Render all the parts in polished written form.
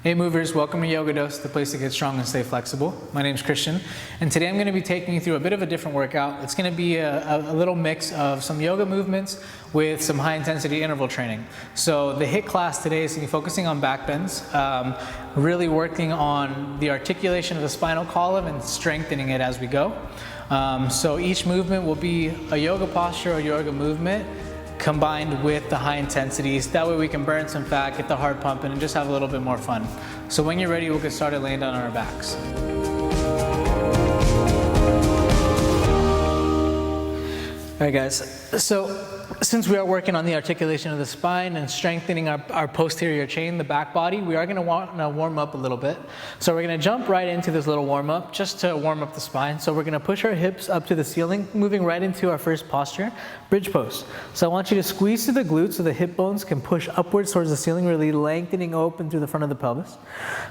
Hey movers, welcome to Yoga Dose, the place to get strong and stay flexible. My name is Christian, and today I'm going to be taking you through a bit of a different workout. It's going to be a little mix of some yoga movements with some high intensity interval training. So the HIIT class today is going to be focusing on back bends, really working on the articulation of the spinal column and strengthening it as we go. So each movement will be a yoga posture or yoga movement combined with the high intensities. That way we can burn some fat, get the heart pumping, and just have a little bit more fun. So when you're ready, we'll get started laying down on our backs. All right guys, so since we are working on the articulation of the spine and strengthening our posterior chain, the back body, we are going to want to warm up a little bit. So we're going to jump right into this little warm up just to warm up the spine. So we're going to push our hips up to the ceiling, moving right into our first posture, bridge pose. So I want you to squeeze through the glutes so the hip bones can push upwards towards the ceiling, really lengthening open through the front of the pelvis.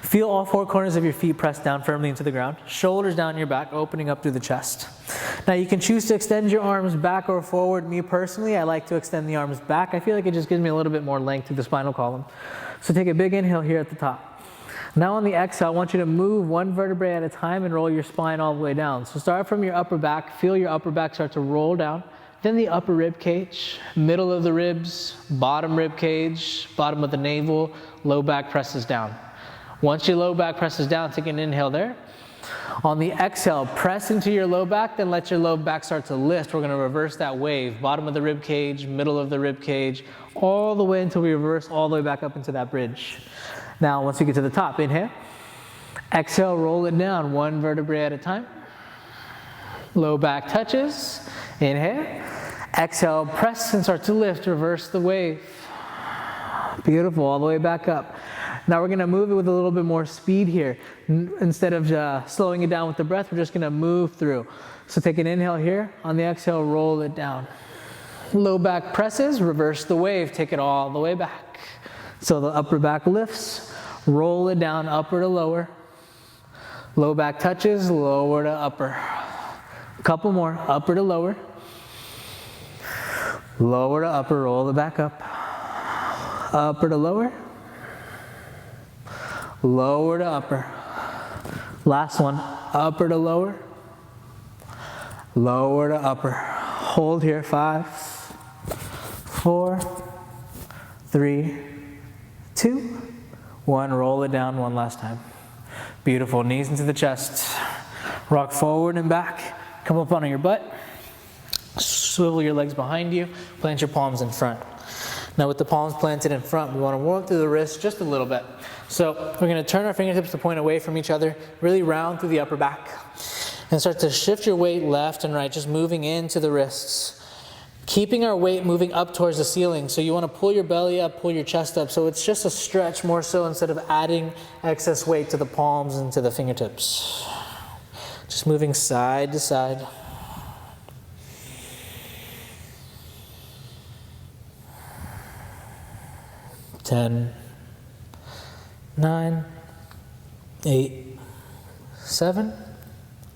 Feel all four corners of your feet press down firmly into the ground, shoulders down your back, opening up through the chest. Now you can choose to extend your arms back or forward. Me personally, I like to extend the arms back. I feel like it just gives me a little bit more length through the spinal column. So take a big inhale here at the top. Now on the exhale, I want you to move one vertebrae at a time and roll your spine all the way down. So start from your upper back, feel your upper back start to roll down. Then the upper rib cage, middle of the ribs, bottom rib cage, bottom of the navel, low back presses down. Once your low back presses down, take an inhale there. On the exhale, press into your low back, then let your low back start to lift. We're going to reverse that wave. Bottom of the rib cage, middle of the rib cage, all the way until we reverse all the way back up into that bridge. Now, once you get to the top, inhale. Exhale, roll it down, one vertebrae at a time. Low back touches. Inhale. Exhale, press and start to lift, reverse the wave. Beautiful, all the way back up. Now we're going to move it with a little bit more speed here. Instead of slowing it down with the breath, we're just going to move through. So take an inhale here. On the exhale, roll it down. Low back presses, reverse the wave. Take it all the way back. So the upper back lifts, roll it down, upper to lower. Low back touches, lower to upper. A couple more, upper to lower. Lower to upper, roll it back up. Upper to lower. Lower to upper. Last one, upper to lower. Lower to upper. Hold here, 5, 4, 3, 2, 1. Roll it down one last time. Beautiful, knees into the chest. Rock forward and back. Come up onto your butt. Swivel your legs behind you. Plant your palms in front. Now with the palms planted in front, we want to warm up through the wrists just a little bit. So we're going to turn our fingertips to point away from each other, really round through the upper back. And start to shift your weight left and right, just moving into the wrists. Keeping our weight moving up towards the ceiling. So you want to pull your belly up, pull your chest up. So it's just a stretch more so instead of adding excess weight to the palms and to the fingertips. Just moving side to side. Ten, 9, 8, 7,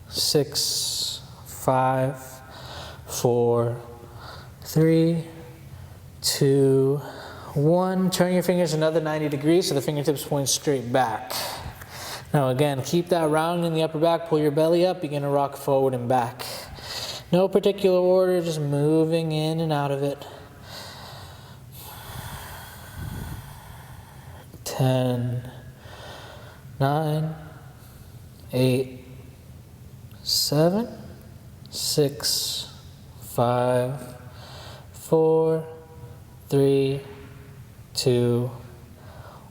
6, 5, 4, 3, 2, 1. Turn your fingers another 90 degrees so the fingertips point straight back. Now again, keep that round in the upper back, pull your belly up, begin to rock forward and back. No particular order, just moving in and out of it. 10, 9, 8, 7, 6, 5, 4, 3, 2,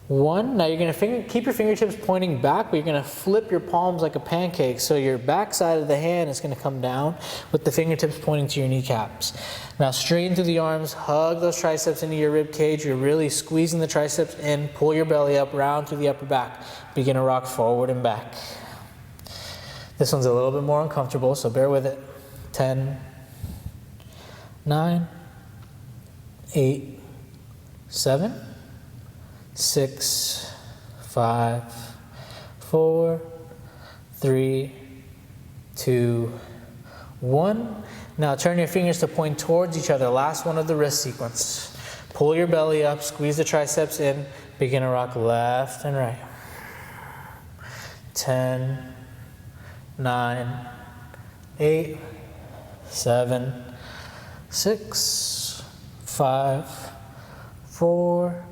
1. Now you're going to keep your fingertips pointing back, but you're going to flip your palms like a pancake. So your back side of the hand is going to come down with the fingertips pointing to your kneecaps. Now straighten through the arms, hug those triceps into your rib cage. You're really squeezing the triceps in, pull your belly up, round through the upper back. Begin to rock forward and back. This one's a little bit more uncomfortable, so bear with it. 10, 9, 8, 7, 6, 5, 4, 3, 2, 1. Now turn your fingers to point towards each other. Last one of the wrist sequence. Pull your belly up, squeeze the triceps in, begin to rock left and right. 10, 9, 8, 7, 6, 5, 4,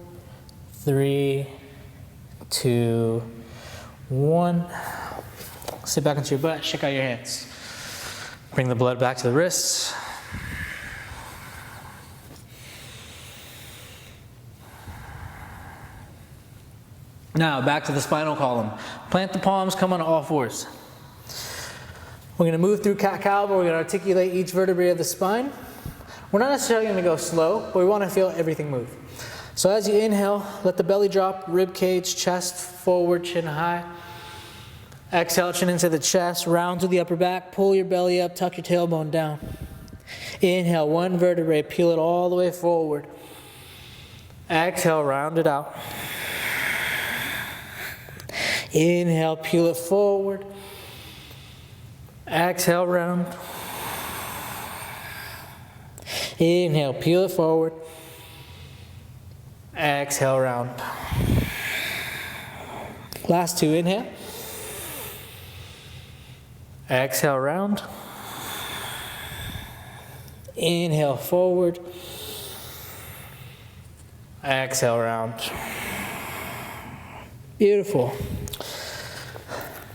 3, 2, 1. Sit back into your butt, shake out your hands. Bring the blood back to the wrists. Now, back to the spinal column. Plant the palms, come on all fours. We're going to move through cat-cow, but we're going to articulate each vertebrae of the spine. We're not necessarily going to go slow, but we want to feel everything move. So as you inhale, let the belly drop, rib cage, chest forward, chin high. Exhale, chin into the chest, round through the upper back, pull your belly up, tuck your tailbone down. Inhale, one vertebrae, peel it all the way forward. Exhale, round it out. Inhale, peel it forward. Exhale, round. Inhale, peel it forward. Exhale, round. Last two, inhale. Exhale, round. Inhale, forward. Exhale, round. Beautiful.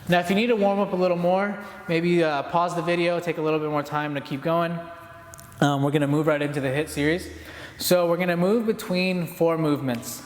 Now, if you need to warm up a little more, maybe pause the video, take a little bit more time to keep going. We're going to move right into the HIIT series. So we're going to move between 4 movements.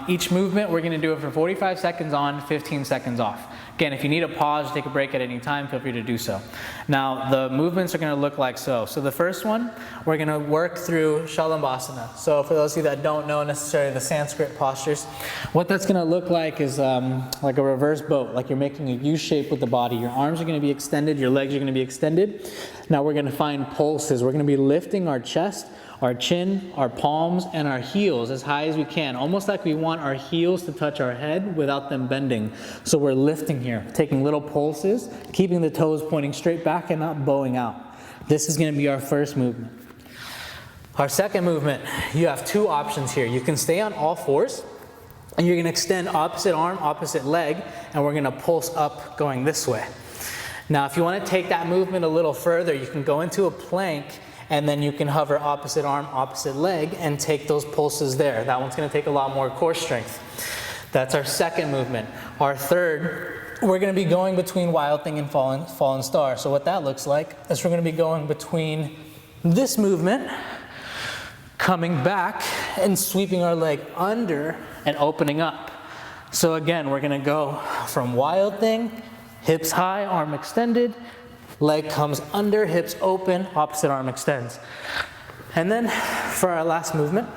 Each movement, we're going to do it for 45 seconds on, 15 seconds off. Again, if you need a pause, take a break at any time, feel free to do so. Now, the movements are going to look like so. So the first one, we're going to work through Shalambhasana. So for those of you that don't know necessarily the Sanskrit postures, what that's going to look like is like a reverse boat, like you're making a U shape with the body. Your arms are going to be extended, your legs are going to be extended. Now we're going to find pulses. We're going to be lifting our chest, our chin, our palms, and our heels as high as we can, almost like we want our heels to touch our head without them bending. So we're lifting here, taking little pulses, keeping the toes pointing straight back and not bowing out. This is going to be our first movement. Our second movement, you have 2 options here. You can stay on all fours, and you're going to extend opposite arm, opposite leg, and we're going to pulse up going this way. Now, if you want to take that movement a little further, you can go into a plank, and then you can hover opposite arm, opposite leg, and take those pulses there. That one's going to take a lot more core strength. That's our second movement. Our third, we're going to be going between Wild Thing and Fallen Star. So what that looks like is we're going to be going between this movement, coming back, and sweeping our leg under and opening up. So again, we're going to go from Wild Thing, hips high, arm extended, leg comes under, hips open, opposite arm extends. And then for our last movement,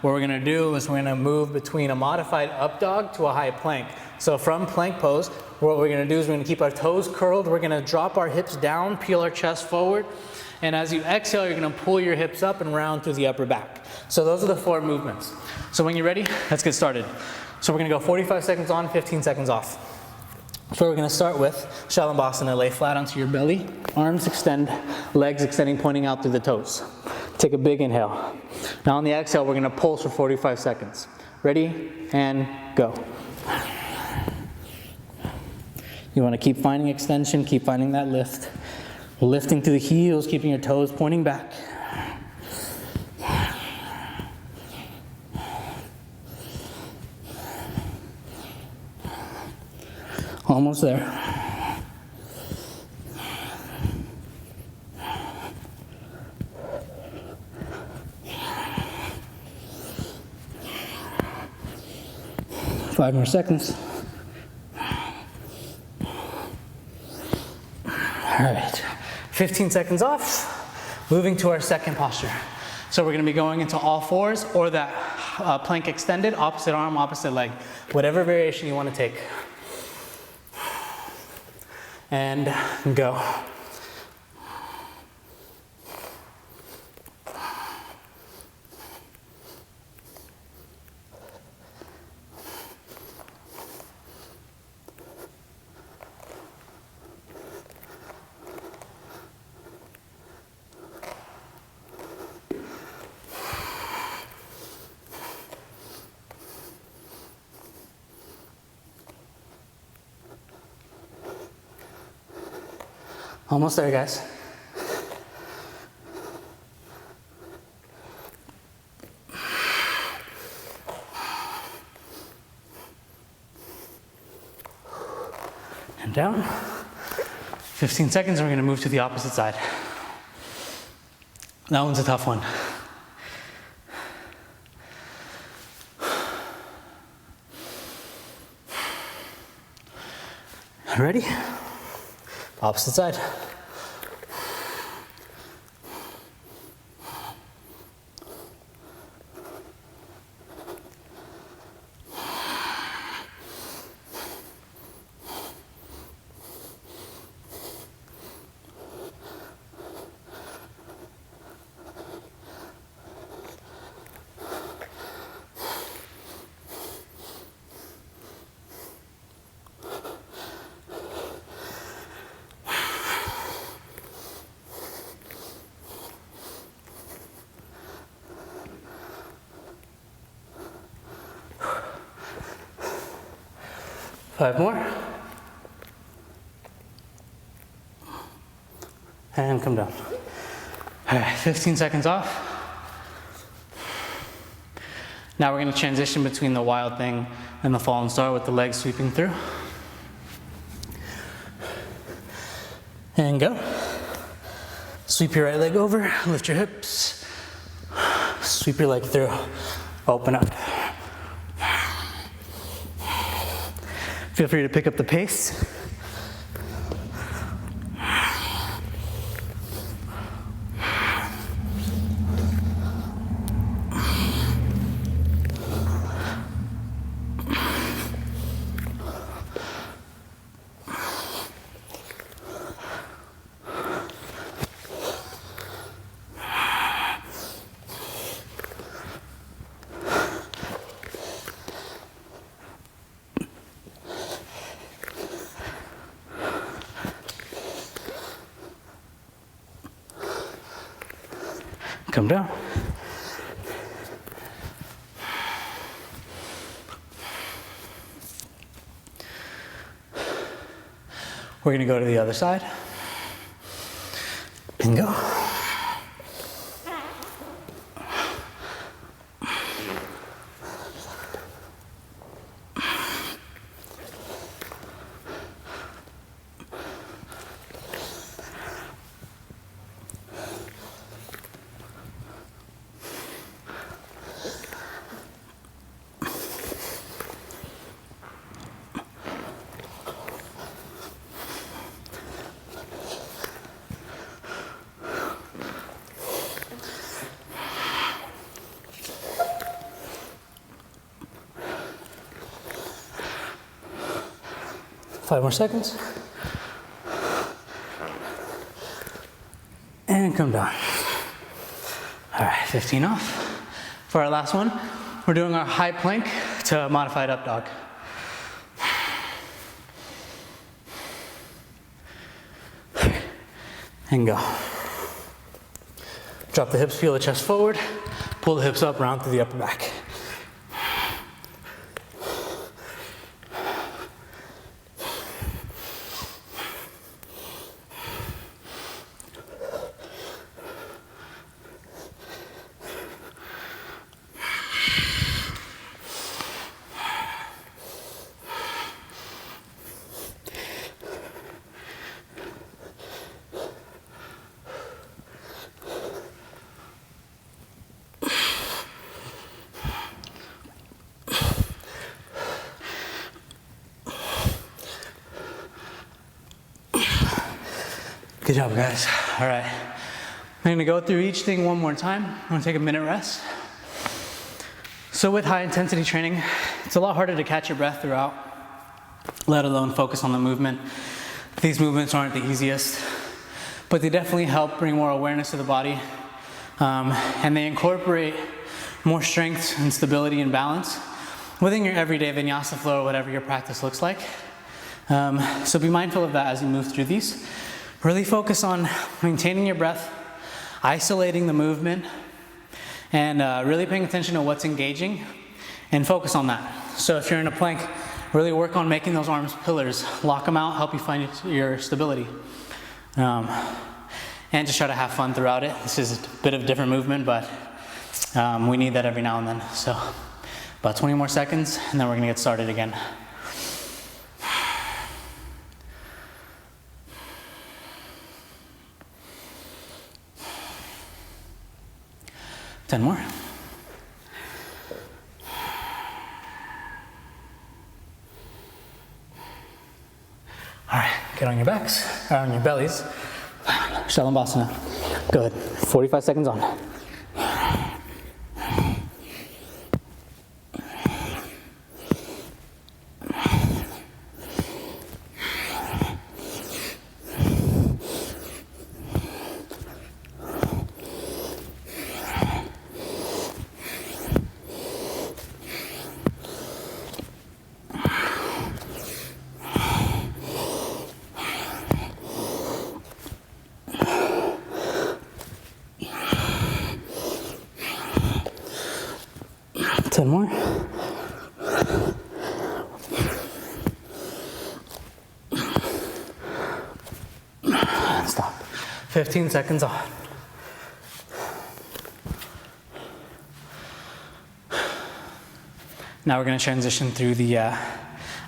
what we're going to do is we're going to move between a modified up dog to a high plank. So from plank pose, what we're going to do is we're going to keep our toes curled, we're going to drop our hips down, peel our chest forward, and as you exhale, you're going to pull your hips up and round through the upper back. So those are the 4 movements. So when you're ready, let's get started. So we're going to go 45 seconds on, 15 seconds off. So we're going to start with Shalambhasana. Lay flat onto your belly, arms extend, legs extending, pointing out through the toes. Take a big inhale. Now on the exhale, we're going to pulse for 45 seconds. Ready, and go. You want to keep finding extension, keep finding that lift. Lifting through the heels, keeping your toes pointing back. Almost there. Five more seconds. All right, 15 seconds off. Moving to our second posture. So we're going to be going into all fours or that plank extended, opposite arm, opposite leg. Whatever variation you want to take. And go. Almost there, guys. And down. 15 seconds, and we're gonna move to the opposite side. That one's a tough one. Ready? Opposite side. Five more. And come down. All right, 15 seconds off. Now we're gonna transition between the wild thing and the fallen star with the legs sweeping through. And go. Sweep your right leg over, lift your hips. Sweep your leg through, open up. Feel free to pick up the pace. Come down. We're going to go to the other side and go. Five more seconds. And come down. All right, 15 off. For our last one, we're doing our high plank to modified up dog. And go. Drop the hips, feel the chest forward. Pull the hips up, round through the upper back. Good job, guys. All right. I'm gonna go through each thing one more time. I'm gonna take a minute rest. So with high intensity training, it's a lot harder to catch your breath throughout, let alone focus on the movement. These movements aren't the easiest, but they definitely help bring more awareness to the body. And they incorporate more strength and stability and balance within your everyday vinyasa flow or whatever your practice looks like. So be mindful of that as you move through these. Really focus on maintaining your breath, isolating the movement, and really paying attention to what's engaging, and focus on that. So if you're in a plank, really work on making those arms pillars, lock them out, help you find your stability. And just try to have fun throughout it. This is a bit of a different movement, but we need that every now and then. So about 20 more seconds, and then we're gonna get started again. Ten more. All right, get on your backs, or on your bellies. Shalambhasana. Good. 45 seconds on. Ten more. And stop. 15 seconds on. Now we're going to transition through the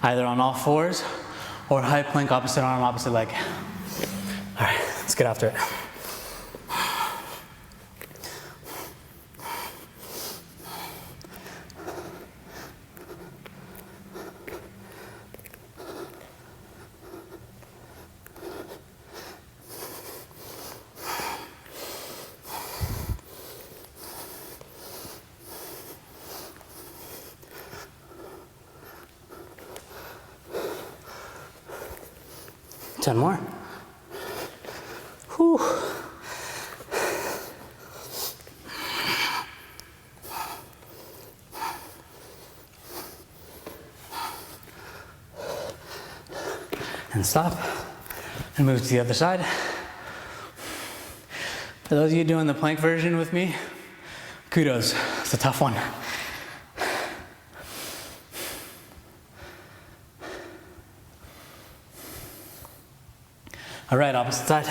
either on all fours or high plank, opposite arm, opposite leg. All right, let's get after it. Ten more. Whew. And stop. And move to the other side. For those of you doing the plank version with me, kudos. It's a tough one. All right, opposite side.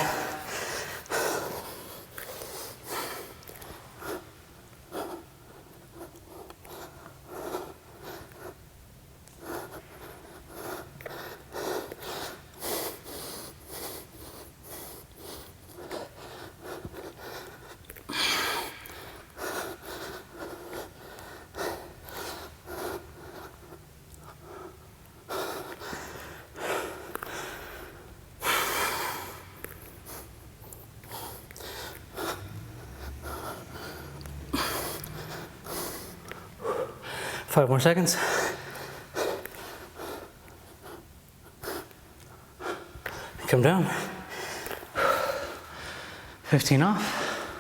Five more seconds. Come down. 15 off.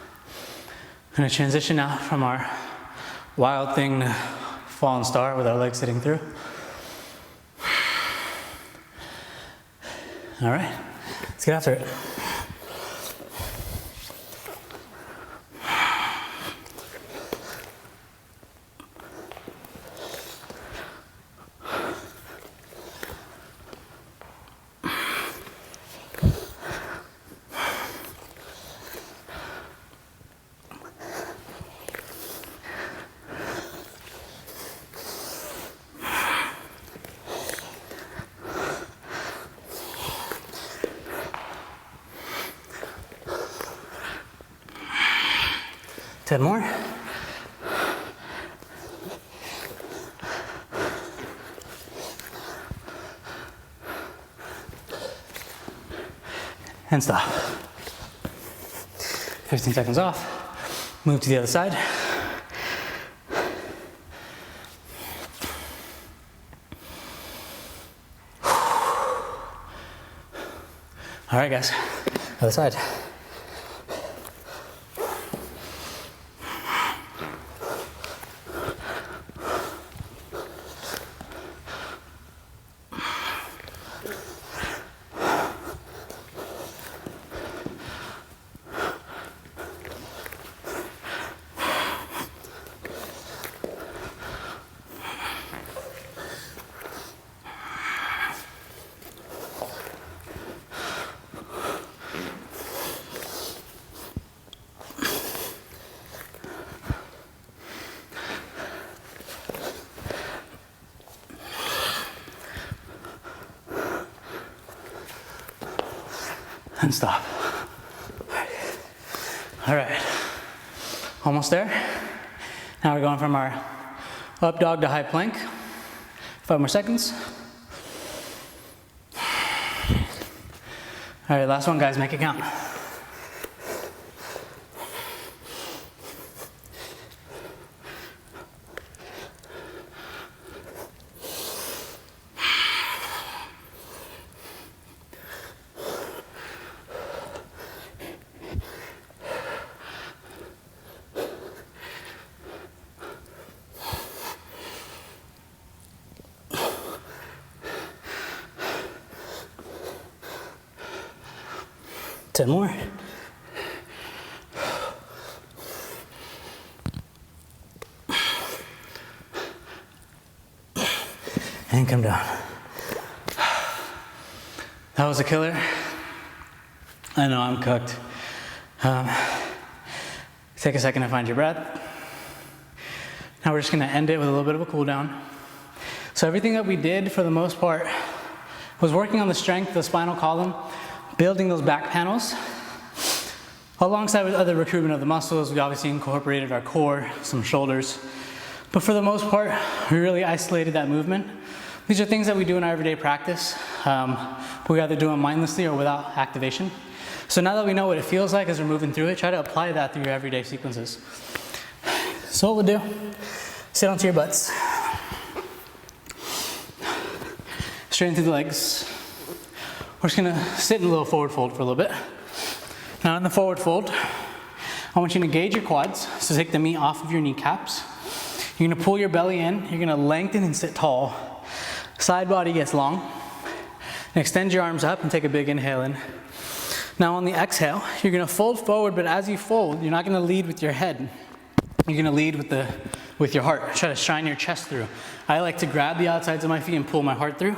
I'm gonna transition now from our wild thing to fallen star with our legs sitting through. All right, let's get after it. Ten more. And stop. 15 seconds off. Move to the other side. All right, guys, other side. and stop. All right, almost there. Now we're going from our up dog to high plank. 5 more seconds. All right, last one, guys, make it count. Ten more. And come down. That was a killer. I know I'm cooked. Take a second to find your breath. Now we're just gonna end it with a little bit of a cool down. So everything that we did for the most part was working on the strength of the spinal column, building those back panels. Alongside with other recruitment of the muscles, we obviously incorporated our core, some shoulders. But for the most part, we really isolated that movement. These are things that we do in our everyday practice, but we either do them mindlessly or without activation. So now that we know what it feels like as we're moving through it, try to apply that through your everyday sequences. So what we'll do, sit onto your butts. Straighten through the legs. We're just gonna sit in a little forward fold for a little bit. Now in the forward fold, I want you to engage your quads, so take the meat off of your kneecaps. You're gonna pull your belly in, you're gonna lengthen and sit tall. Side body gets long. And extend your arms up and take a big inhale in. Now on the exhale, you're gonna fold forward, but as you fold, you're not gonna lead with your head. You're gonna lead with your heart. Try to shine your chest through. I like to grab the outsides of my feet and pull my heart through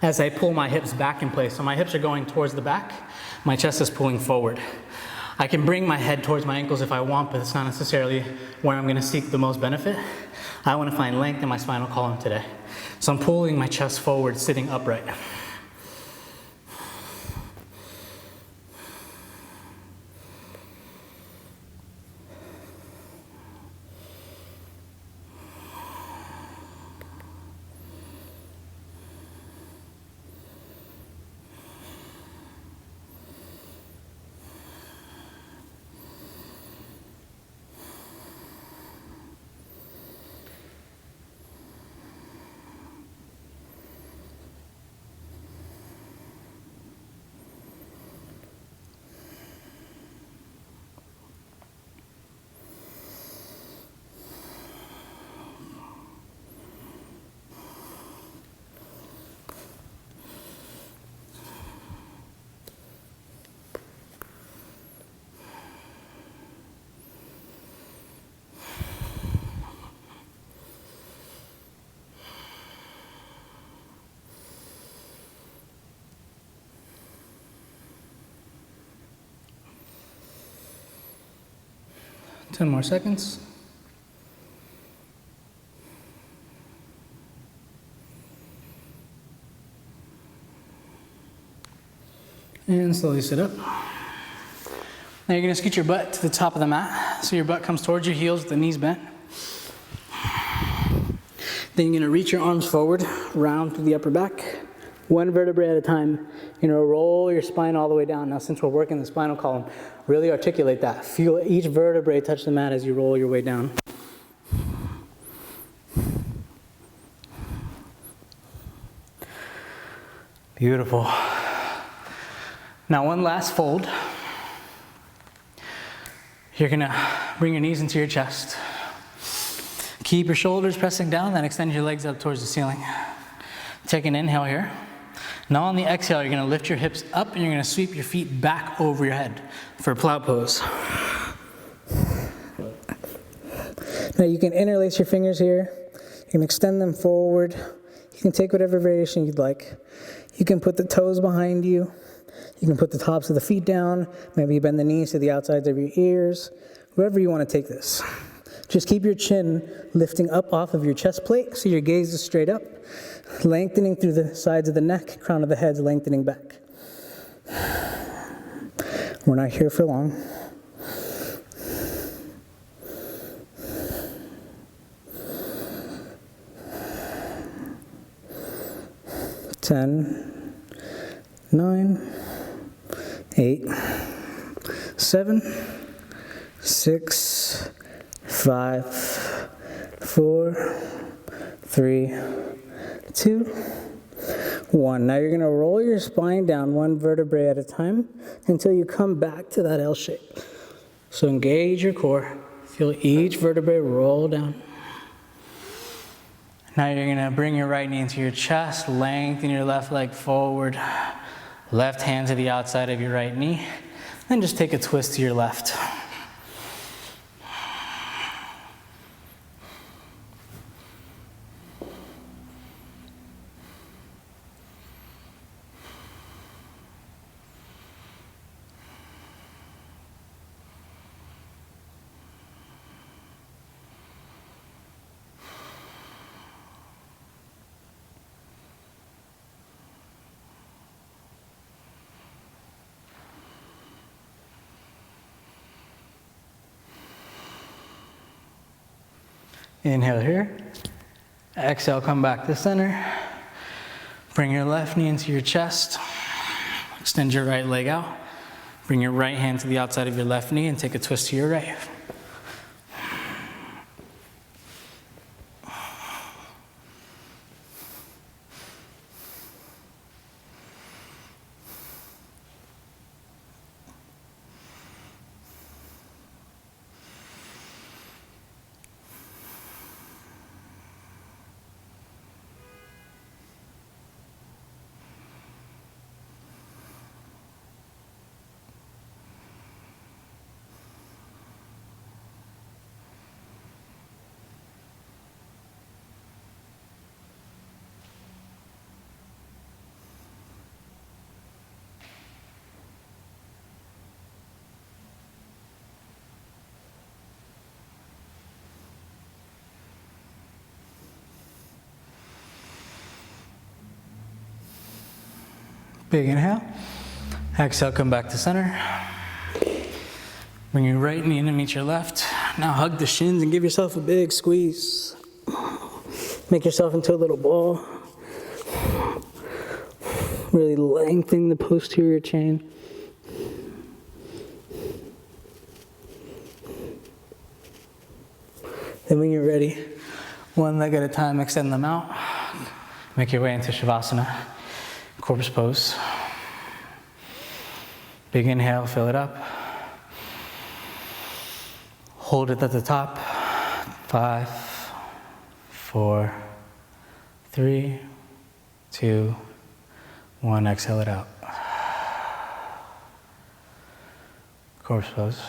as I pull my hips back in place. So my hips are going towards the back, my chest is pulling forward. I can bring my head towards my ankles if I want, but it's not necessarily where I'm gonna seek the most benefit. I wanna find length in my spinal column today. So I'm pulling my chest forward, sitting upright. Ten more seconds. And slowly sit up. Now you're gonna scoot your butt to the top of the mat. So your butt comes towards your heels with the knees bent. Then you're gonna reach your arms forward, round through the upper back. One vertebrae at a time. You're gonna roll your spine all the way down. Now since we're working the spinal column, really articulate that. Feel each vertebrae touch the mat as you roll your way down. Beautiful. Now one last fold. You're gonna bring your knees into your chest. Keep your shoulders pressing down, then extend your legs up towards the ceiling. Take an inhale here. Now on the exhale, you're gonna lift your hips up and you're gonna sweep your feet back over your head for plow pose. Now you can interlace your fingers here. You can extend them forward. You can take whatever variation you'd like. You can put the toes behind you. You can put the tops of the feet down. Maybe you bend the knees to the outsides of your ears. Wherever you want to take this. Just keep your chin lifting up off of your chest plate so your gaze is straight up. Lengthening through the sides of the neck, crown of the head lengthening back. We're not here for long. Ten, 9, 8, 7, 6, 5, 4, 3, 2, 1. Now you're going to roll your spine down one vertebrae at a time until you come back to that L shape. So engage your core. Feel each vertebrae roll down. Now you're going to bring your right knee into your chest, lengthen your left leg forward, left hand to the outside of your right knee, then just take a twist to your left. Inhale here. Exhale, come back to center. Bring your left knee into your chest. Extend your right leg out. Bring your right hand to the outside of your left knee and take a twist to your right. Big inhale. Exhale, come back to center. Bring your right knee in to meet your left. Now hug the shins and give yourself a big squeeze. Make yourself into a little ball. Really lengthen the posterior chain. Then when you're ready, one leg at a time, extend them out. Make your way into Shavasana, corpse pose. Big inhale, fill it up. Hold it at the top. 5, 4, 3, 2, 1. Exhale it out. Corpse pose.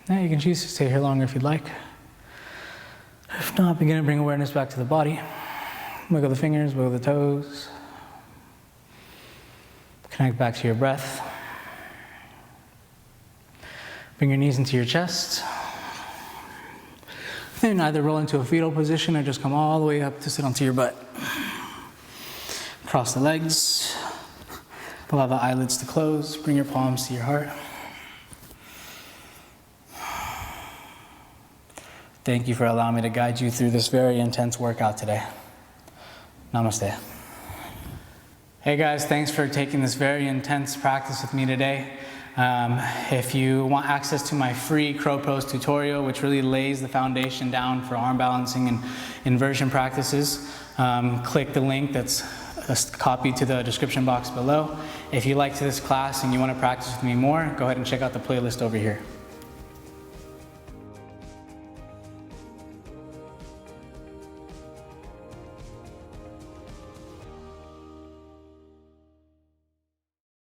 Now you can choose to stay here longer if you'd like. If not, begin to bring awareness back to the body. Wiggle the fingers, wiggle the toes. Connect back to your breath. Bring your knees into your chest. Then either roll into a fetal position or just come all the way up to sit onto your butt. Cross the legs. Allow the eyelids to close. Bring your palms to your heart. Thank you for allowing me to guide you through this very intense workout today. Namaste. Hey guys, thanks for taking this very intense practice with me today. If you want access to my free crow pose tutorial, which really lays the foundation down for arm balancing and inversion practices, click the link that's copied to the description box below. If you liked this class and you want to practice with me more, go ahead and check out the playlist over here.